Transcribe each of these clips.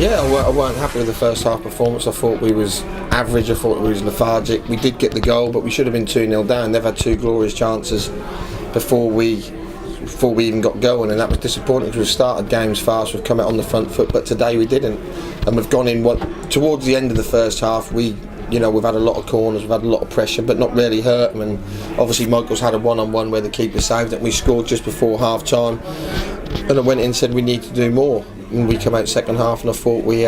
Yeah, I weren't happy with the first half performance. I thought we was average, I thought we was lethargic. We did get the goal, but we should have been 2-0 down. They've had 2 glorious chances before we even got going, and that was disappointing because we've started games fast, we've come out on the front foot, but today we didn't. And we've gone in towards the end of the first half, we've had a lot of corners, we've had a lot of pressure, but not really hurt them. And obviously Michael's had a one-on-one where the keeper saved it, and we scored just before half-time. And I went in and said we need to do more. And we come out second half, and I thought we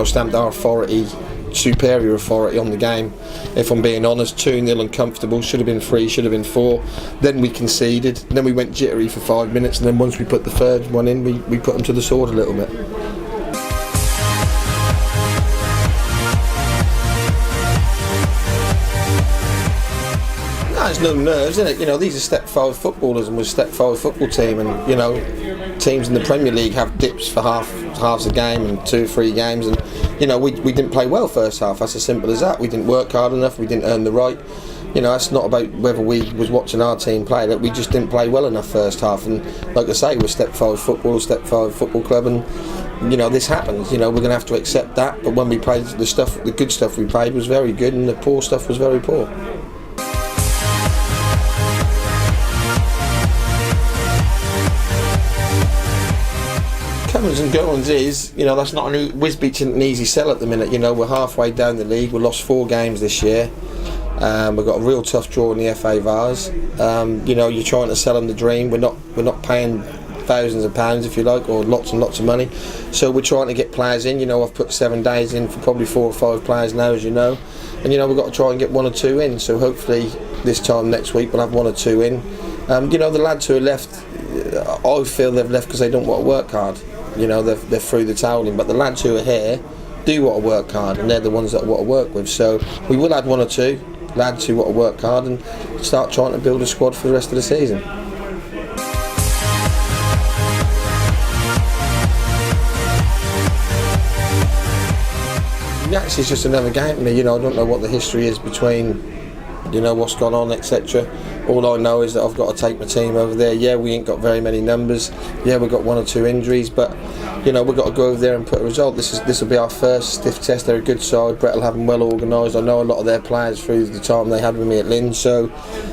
stamped our superior authority on the game. If I'm being honest, 2-0 and comfortable, should have been 3, should have been 4. Then we conceded, then we went jittery for 5 minutes, and then once we put the third one in, we put them to the sword a little bit. There's no nerves, isn't it? These are step forward footballers, and we're a step forward football team, and teams in the Premier League have dips for halves a game and 2 or 3 games, and we didn't play well first half. That's as simple as that. We didn't work hard enough, we didn't earn the right. That's not about whether we was watching our team play, that we just didn't play well enough first half. And like I say, we're step forward football club, and this happens. We're going to have to accept that. But when we played the good stuff we played was very good, and the poor stuff was very poor. Comings and goings is, that's not Wisbech isn't an easy sell at the minute. We're halfway down the league. We lost 4 games this year. We've got a real tough draw in the FA Vars. You're trying to sell them the dream. We're not paying thousands of pounds, if you like, or lots and lots of money. So we're trying to get players in. I've put 7 days in for probably 4 or 5 players now, as you know. And we've got to try and get 1 or 2 in. So hopefully this time next week we'll have 1 or 2 in. The lads who are left, I feel they've left because they don't want to work hard. They're through the towel in, but the lads who are here do want to work hard, and they're the ones that I want to work with. So we will add 1 or 2 lads who want to work hard and start trying to build a squad for the rest of the season. Actually, it's just another game to me. I don't know what the history is between what's gone on, etc. All I know is that I've got to take my team over there. Yeah, we ain't got very many numbers. Yeah, we've got 1 or 2 injuries, but we've got to go over there and put a result. This will be our first stiff test. They're a good side. Brett will have them well organised. I know a lot of their players through the time they had with me at Lynn, so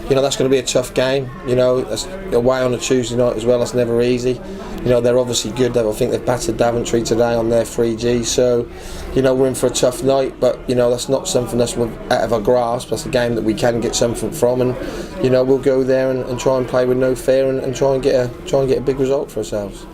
that's going to be a tough game. That's away on a Tuesday night as well. That's never easy. They're obviously good. I think they've battered Daventry today on their 3G, so we're in for a tough night, but that's not something that's out of our grasp. That's a game that we can get something from, and we'll go there and try and play with no fear and try and get a big result for ourselves.